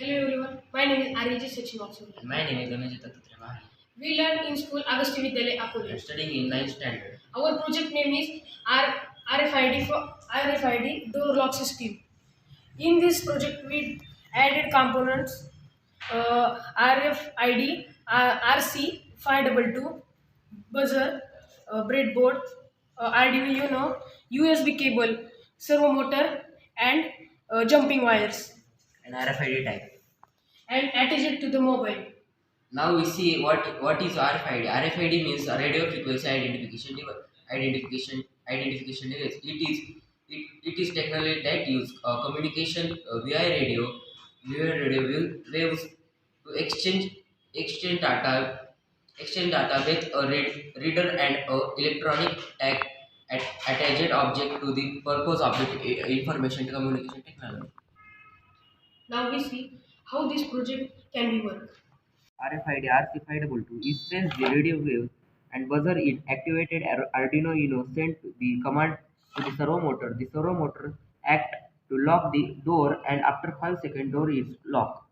Hello everyone, my name is RJ Section Officer. My name is Ganesh Tatatri. We learn in school Agasti Vidyalaya I am Akole. studying in 9th standard. Our project name is RFID for RFID door lock system. In this project, we added components RFID, RC522, buzzer, breadboard, Arduino Uno, USB cable, servo motor, and jumping wires, An RFID type. and attach it to the mobile. Now we see what is RFID. RFID means a radio frequency identification device. It is technology that use communication via radio waves to exchange data with a reader and a electronic tag attached object to the purpose of the information communication technology. Now we see how this project can be worked. RFID RC522 is sends the radio waves and buzzer it activated Arduino Uno sent the command to the servo motor. The servo motor act to lock the door and after 5 seconds door is locked.